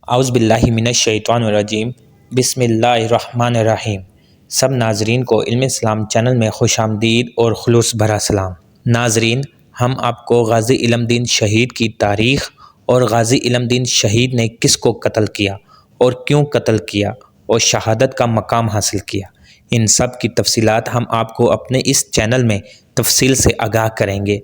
اعوذ باللہ من الشیطان الرجیم بسم اللہ الرحمن الرحیم۔ سب ناظرین کو علم اسلام چینل میں خوش آمدید اور خلوص بھرا سلام۔ ناظرین، ہم آپ کو غازی علم دین شہید کی تاریخ اور غازی علم دین شہید نے کس کو قتل کیا اور کیوں قتل کیا اور شہادت کا مقام حاصل کیا، ان سب کی تفصیلات ہم آپ کو اپنے اس چینل میں تفصیل سے آگاہ کریں گے۔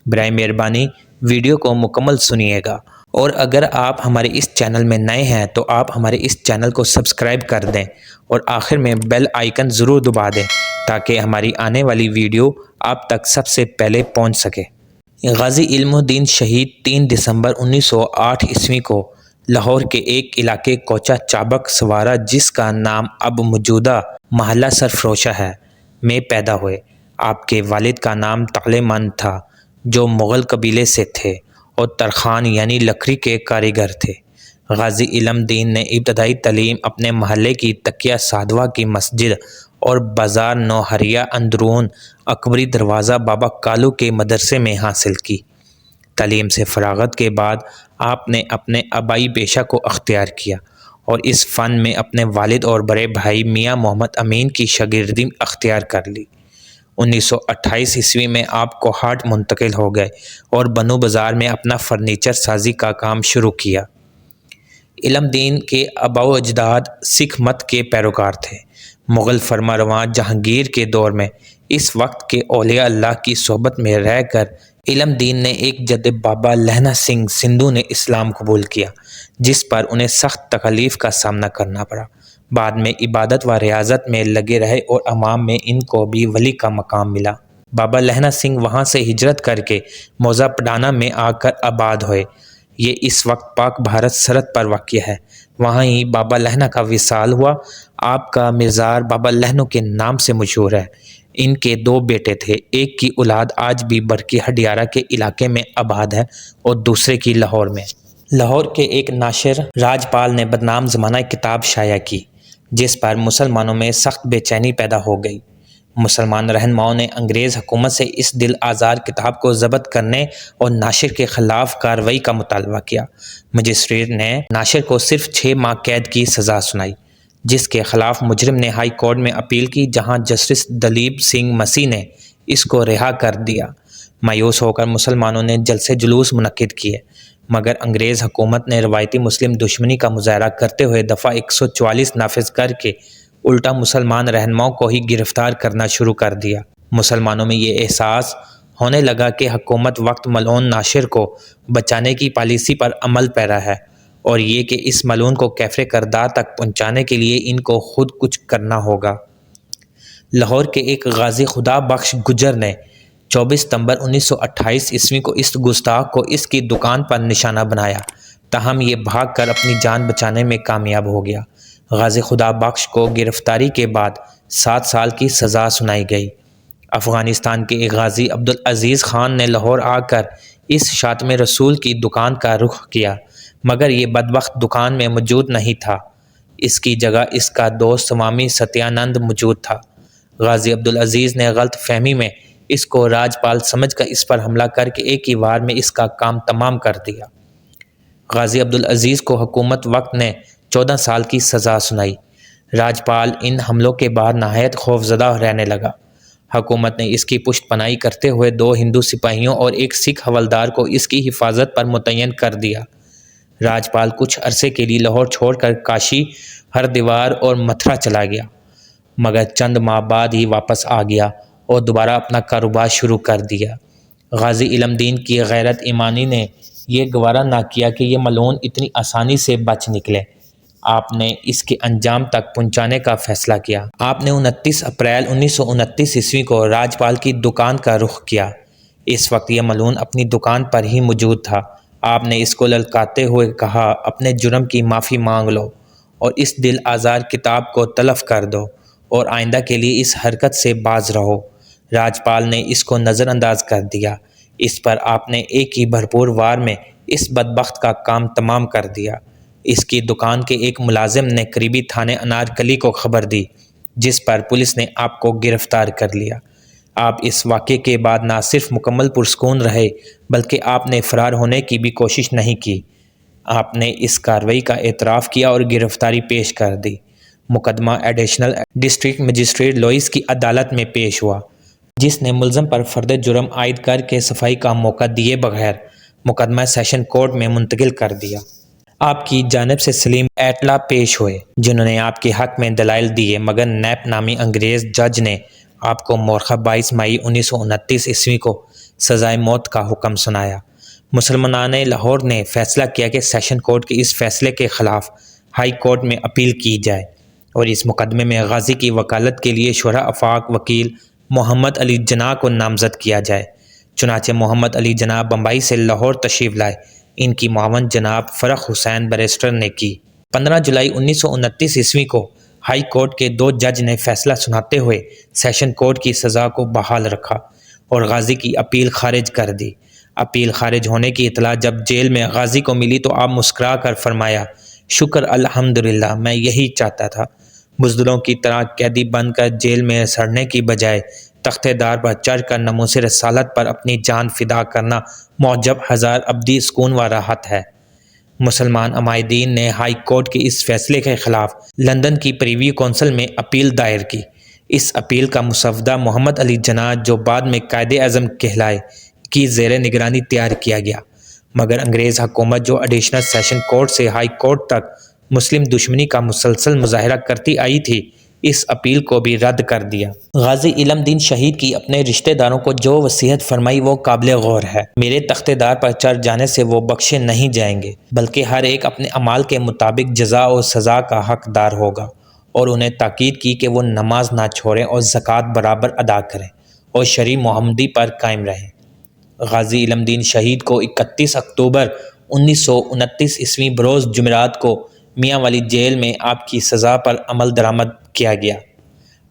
برائے مہربانی ویڈیو کو مکمل سنیے گا، اور اگر آپ ہمارے اس چینل میں نئے ہیں تو آپ ہمارے اس چینل کو سبسکرائب کر دیں اور آخر میں بیل آئیکن ضرور دبا دیں تاکہ ہماری آنے والی ویڈیو آپ تک سب سے پہلے پہنچ سکے۔ غازی علم الدین شہید 3 دسمبر 1908 عیسوی کو لاہور کے ایک علاقے کوچہ چابک سوارا، جس کا نام اب موجودہ محلہ سرفروشہ ہے، میں پیدا ہوئے۔ آپ کے والد کا نام تغلے مند تھا، جو مغل قبیلے سے تھے اور ترخان یعنی لکڑی کے کاریگر تھے۔ غازی علم دین نے ابتدائی تعلیم اپنے محلے کی تقیہ سادھوا کی مسجد اور بازار نوہریا اندرون اکبری دروازہ بابا کالو کے مدرسے میں حاصل کی۔ تعلیم سے فراغت کے بعد آپ نے اپنے آبائی پیشہ کو اختیار کیا اور اس فن میں اپنے والد اور بڑے بھائی میاں محمد امین کی شاگردی اختیار کر لی۔ 1928 عیسوی میں آپ کوہاٹ منتقل ہو گئے اور بنو بازار میں اپنا فرنیچر سازی کا کام شروع کیا۔ علم دین کے آباء و اجداد سکھ مت کے پیروکار تھے۔ مغل فرمانروا جہانگیر کے دور میں اس وقت کے اولیاء اللہ کی صحبت میں رہ کر علم دین نے ایک جد بابا لہنا سنگھ سندھو نے اسلام قبول کیا، جس پر انہیں سخت تکالیف کا سامنا کرنا پڑا۔ بعد میں عبادت و ریاضت میں لگے رہے اور عوام میں ان کو بھی ولی کا مقام ملا۔ بابا لہنا سنگھ وہاں سے ہجرت کر کے موزہ پڈانا میں آ کر آباد ہوئے۔ یہ اس وقت پاک بھارت سرحد پر واقع ہے۔ وہاں ہی بابا لہنا کا وصال ہوا۔ آپ کا مزار بابا لہنو کے نام سے مشہور ہے۔ ان کے 2 بیٹے تھے، ایک کی اولاد آج بھی برقی ہڈیارہ کے علاقے میں آباد ہے اور دوسرے کی لاہور میں۔ لاہور کے ایک ناشر راج پال نے بدنام زمانہ کتاب شائع کی، جس پر مسلمانوں میں سخت بے چینی پیدا ہو گئی۔ مسلمان رہنماؤں نے انگریز حکومت سے اس دل آزار کتاب کو ضبط کرنے اور ناشر کے خلاف کارروائی کا مطالبہ کیا۔ مجسٹریٹ نے ناشر کو صرف 6 ماہ قید کی سزا سنائی، جس کے خلاف مجرم نے ہائی کورٹ میں اپیل کی، جہاں جسٹس دلیپ سنگھ مسیح نے اس کو رہا کر دیا۔ مایوس ہو کر مسلمانوں نے جلسے جلوس منعقد کیے، مگر انگریز حکومت نے روایتی مسلم دشمنی کا مظاہرہ کرتے ہوئے دفعہ 144 نافذ کر کے الٹا مسلمان رہنماؤں کو ہی گرفتار کرنا شروع کر دیا۔ مسلمانوں میں یہ احساس ہونے لگا کہ حکومت وقت ملعون ناشر کو بچانے کی پالیسی پر عمل پیرا ہے، اور یہ کہ اس ملعون کو کیفر کردار تک پہنچانے کے لیے ان کو خود کچھ کرنا ہوگا۔ لاہور کے ایک غازی خدا بخش گجر نے 24 ستمبر 1928 عیسوی کو اس گستاخ کو اس کی دکان پر نشانہ بنایا، تاہم یہ بھاگ کر اپنی جان بچانے میں کامیاب ہو گیا۔ غازی خدا بخش کو گرفتاری کے بعد 7 سال کی سزا سنائی گئی۔ افغانستان کے ایک غازی عبدالعزیز خان نے لاہور آ کر اس شاطم رسول کی دکان کا رخ کیا، مگر یہ بدبخت دکان میں موجود نہیں تھا۔ اس کی جگہ اس کا دوست سوامی ستیانند موجود تھا۔ غازی عبدالعزیز نے غلط فہمی میں اس کو راجپال سمجھ کر اس پر حملہ کر کے ایک ہی وار میں اس کا کام تمام کر دیا۔ غازی عبدالعزیز کو حکومت وقت نے 14 سال کی سزا سنائی۔ راجپال ان حملوں کے بعد نہایت خوفزدہ رہنے لگا۔ حکومت نے اس کی پشت پناہی کرتے ہوئے 2 ہندو سپاہیوں اور ایک سکھ حوالدار کو اس کی حفاظت پر متعین کر دیا۔ راجپال کچھ عرصے کے لیے لاہور چھوڑ کر کاشی، ہردوار اور متھرا چلا گیا، مگر چند ماہ بعد ہی واپس آ گیا اور دوبارہ اپنا کاروبار شروع کر دیا۔ غازی علم دین کی غیرت ایمانی نے یہ گوارا نہ کیا کہ یہ ملعون اتنی آسانی سے بچ نکلے۔ آپ نے اس کے انجام تک پہنچانے کا فیصلہ کیا۔ آپ نے 29 اپریل 1929 عیسوی کو راجپال کی دکان کا رخ کیا۔ اس وقت یہ ملعون اپنی دکان پر ہی موجود تھا۔ آپ نے اس کو للکارتے ہوئے کہا، اپنے جرم کی معافی مانگ لو اور اس دل آزار کتاب کو تلف کر دو اور آئندہ کے لیے اس حرکت سے باز رہو۔ راجپال نے اس کو نظر انداز کر دیا۔ اس پر آپ نے ایک ہی بھرپور وار میں اس بدبخت کا کام تمام کر دیا۔ اس کی دکان کے ایک ملازم نے قریبی تھانے انارکلی کو خبر دی، جس پر پولیس نے آپ کو گرفتار کر لیا۔ آپ اس واقعے کے بعد نہ صرف مکمل پرسکون رہے، بلکہ آپ نے فرار ہونے کی بھی کوشش نہیں کی۔ آپ نے اس کارروائی کا اعتراف کیا اور گرفتاری پیش کر دی۔ مقدمہ ایڈیشنل ڈسٹرکٹ مجسٹریٹ لوئس کی عدالت میں پیش ہوا، جس نے ملزم پر فرد جرم عائد کر کے صفائی کا موقع دیے بغیر مقدمہ سیشن کورٹ میں منتقل کر دیا۔ آپ کی جانب سے سلیم ایٹلا پیش ہوئے، جنہوں نے آپ کے حق میں دلائل دیے، مگر نیپ نامی انگریز جج نے آپ کو مورخہ 22 مئی 1929 عیسوی کو سزائے موت کا حکم سنایا۔ مسلمانان لاہور نے فیصلہ کیا کہ سیشن کورٹ کے اس فیصلے کے خلاف ہائی کورٹ میں اپیل کی جائے اور اس مقدمے میں غازی کی وکالت کے لیے شرح آفاق وکیل محمد علی جناح کو نامزد کیا جائے۔ چنانچہ محمد علی جناح بمبئی سے لاہور تشریف لائے۔ ان کی معاون جناب فرخ حسین بیرسٹر نے کی۔ 15 جولائی 1929 عیسوی کو ہائی کورٹ کے 2 جج نے فیصلہ سناتے ہوئے سیشن کورٹ کی سزا کو بحال رکھا اور غازی کی اپیل خارج کر دی۔ اپیل خارج ہونے کی اطلاع جب جیل میں غازی کو ملی تو آپ مسکرا کر فرمایا، شکر الحمدللہ، میں یہی چاہتا تھا، بزدلوں کی طرح قیدی بن کر جیل میں سڑنے کی بجائے تخت دار پر چڑھ کر ناموس رسالت پر اپنی جان فدا کرنا معجب ہزار ابدی سکون و راحت ہے۔ مسلمان عمائدین نے ہائی کورٹ کے اس فیصلے کے خلاف لندن کی پریوی کونسل میں اپیل دائر کی۔ اس اپیل کا مسودہ محمد علی جناح، جو بعد میں قائد اعظم کہلائے، کی زیر نگرانی تیار کیا گیا، مگر انگریز حکومت جو ایڈیشنل سیشن کورٹ سے ہائی کورٹ تک مسلم دشمنی کا مسلسل مظاہرہ کرتی آئی تھی، اس اپیل کو بھی رد کر دیا۔ غازی علم دین شہید کی اپنے رشتہ داروں کو جو وصیت فرمائی وہ قابل غور ہے۔ میرے تخت دار پر چڑھ جانے سے وہ بخشے نہیں جائیں گے، بلکہ ہر ایک اپنے اعمال کے مطابق جزا و سزا کا حقدار ہوگا، اور انہیں تاکید کی کہ وہ نماز نہ چھوڑیں اور زکوٰۃ برابر ادا کریں اور شرع محمدی پر قائم رہیں۔ غازی علم دین شہید کو 31 اکتوبر 1929 عیسوی بروز جمعرات کو میاں والی جیل میں آپ کی سزا پر عمل درآمد کیا گیا۔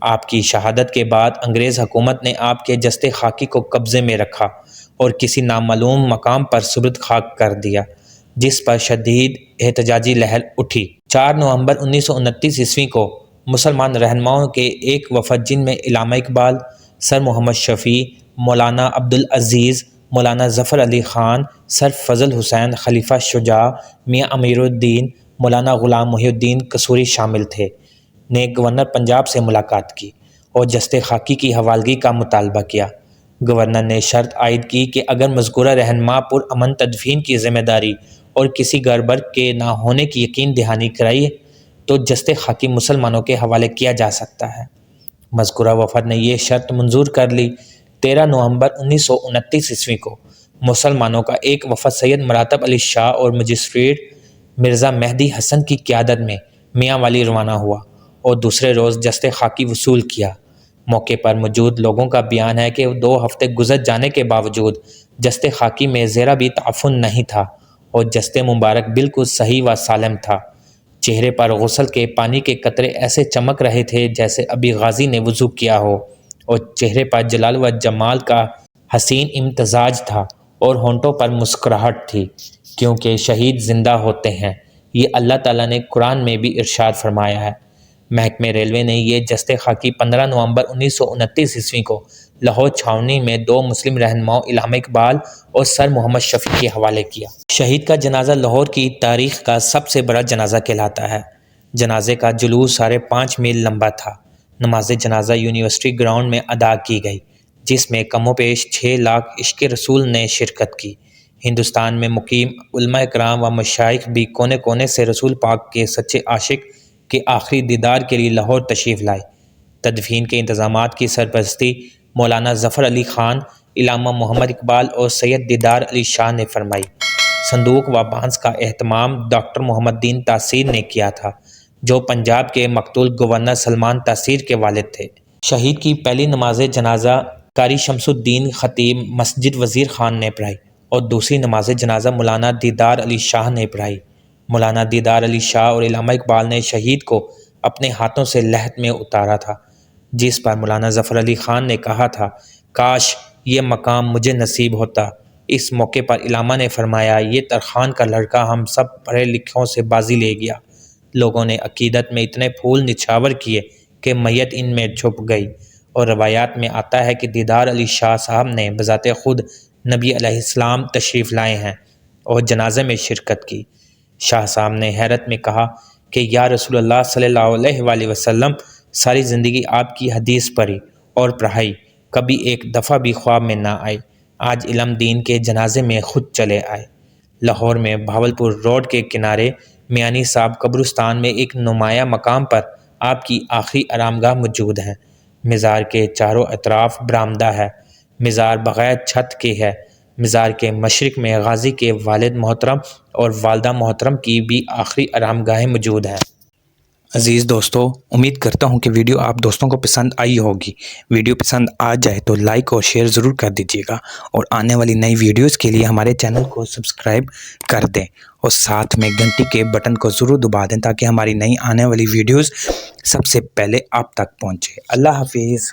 آپ کی شہادت کے بعد انگریز حکومت نے آپ کے جسد خاکی کو قبضے میں رکھا اور کسی نامعلوم مقام پر سپرد خاک کر دیا، جس پر شدید احتجاجی لہر اٹھی۔ 4 نومبر 1929 عیسوی کو مسلمان رہنماؤں کے ایک وفد، جن میں علامہ اقبال، سر محمد شفیع، مولانا عبدالعزیز، مولانا ظفر علی خان، سر فضل حسین، خلیفہ شجاع، میاں امیر الدین، مولانا غلام محی الدین قصوری شامل تھے، نے گورنر پنجاب سے ملاقات کی اور جسد خاکی کی حوالگی کا مطالبہ کیا۔ گورنر نے شرط عائد کی کہ اگر مذکورہ رہنما پرامن تدفین کی ذمہ داری اور کسی گڑبڑ کے نہ ہونے کی یقین دہانی کرائی تو جسد خاکی مسلمانوں کے حوالے کیا جا سکتا ہے۔ مذکورہ وفد نے یہ شرط منظور کر لی۔ 13 نومبر 1929 عیسوی کو مسلمانوں کا ایک وفد سید مراتب علی شاہ اور مجسٹریٹ مرزا مہدی حسن کی قیادت میں میاں والی روانہ ہوا اور دوسرے روز جسد خاکی وصول کیا۔ موقع پر موجود لوگوں کا بیان ہے کہ 2 ہفتے گزر جانے کے باوجود جسد خاکی میں ذرا بھی تعفن نہیں تھا اور جسد مبارک بالکل صحیح و سالم تھا۔ چہرے پر غسل کے پانی کے قطرے ایسے چمک رہے تھے جیسے ابھی غازی نے وضو کیا ہو، اور چہرے پر جلال و جمال کا حسین امتزاج تھا اور ہونٹوں پر مسکراہٹ تھی، کیونکہ شہید زندہ ہوتے ہیں۔ یہ اللہ تعالیٰ نے قرآن میں بھی ارشاد فرمایا ہے۔ محکمہ ریلوے نے یہ جسد خاکی 15 نومبر 1929 عیسوی کو لاہور چھاؤنی میں 2 مسلم رہنماؤں علامہ اقبال اور سر محمد شفیع کے حوالے کیا۔ شہید کا جنازہ لاہور کی تاریخ کا سب سے بڑا جنازہ کہلاتا ہے۔ جنازے کا جلوس 5.5 میل لمبا تھا۔ نماز جنازہ یونیورسٹی گراؤنڈ میں ادا کی گئی، جس میں کم و بیش 6 لاکھ عشق رسول نے شرکت کی۔ ہندوستان میں مقیم علماء کرام و مشائخ بھی کونے کونے سے رسول پاک کے سچے عاشق کے آخری دیدار کے لیے لاہور تشریف لائے۔ تدفین کے انتظامات کی سرپرستی مولانا ظفر علی خان، علامہ محمد اقبال اور سید دیدار علی شاہ نے فرمائی۔ صندوق و بانس کا اہتمام ڈاکٹر محمد دین تاثیر نے کیا تھا، جو پنجاب کے مقتول گورنر سلمان تاثیر کے والد تھے۔ شہید کی پہلی نماز جنازہ قاری شمس الدین خطیب مسجد وزیر خان نے پڑھائی اور دوسری نماز جنازہ مولانا دیدار علی شاہ نے پڑھائی۔ مولانا دیدار علی شاہ اور علامہ اقبال نے شہید کو اپنے ہاتھوں سے لحد میں اتارا تھا، جس پر مولانا ظفر علی خان نے کہا تھا، کاش یہ مقام مجھے نصیب ہوتا۔ اس موقع پر علامہ نے فرمایا، یہ ترخان کا لڑکا ہم سب پڑھے لکھوں سے بازی لے گیا۔ لوگوں نے عقیدت میں اتنے پھول نچھاور کیے کہ میت ان میں چھپ گئی، اور روایات میں آتا ہے کہ دیدار علی شاہ صاحب نے بذات خود نبی علیہ السلام تشریف لائے ہیں اور جنازے میں شرکت کی۔ شاہ صاحب نے حیرت میں کہا کہ یا رسول اللہ صلی اللہ علیہ وآلہ وسلم، ساری زندگی آپ کی حدیث پڑھی اور پڑھائی، کبھی ایک دفعہ بھی خواب میں نہ آئی۔ آج علم دین کے جنازے میں خود چلے آئے۔ لاہور میں بھاولپور روڈ کے کنارے میانی صاحب قبرستان میں ایک نمایاں مقام پر آپ کی آخری آرامگاہ موجود ہے۔ مزار کے چاروں اطراف برآمدہ ہے۔ مزار بغیر چھت کے ہے۔ مزار کے مشرق میں غازی کے والد محترم اور والدہ محترم کی بھی آخری آرامگاہیں موجود ہیں۔ عزیز دوستو، امید کرتا ہوں کہ ویڈیو آپ دوستوں کو پسند آئی ہوگی۔ ویڈیو پسند آ جائے تو لائک اور شیئر ضرور کر دیجیے گا، اور آنے والی نئی ویڈیوز کے لیے ہمارے چینل کو سبسکرائب کر دیں، اور ساتھ میں گھنٹی کے بٹن کو ضرور دبا دیں تاکہ ہماری نئی آنے والی ویڈیوز سب سے پہلے آپ تک پہنچے۔ اللہ حافظ۔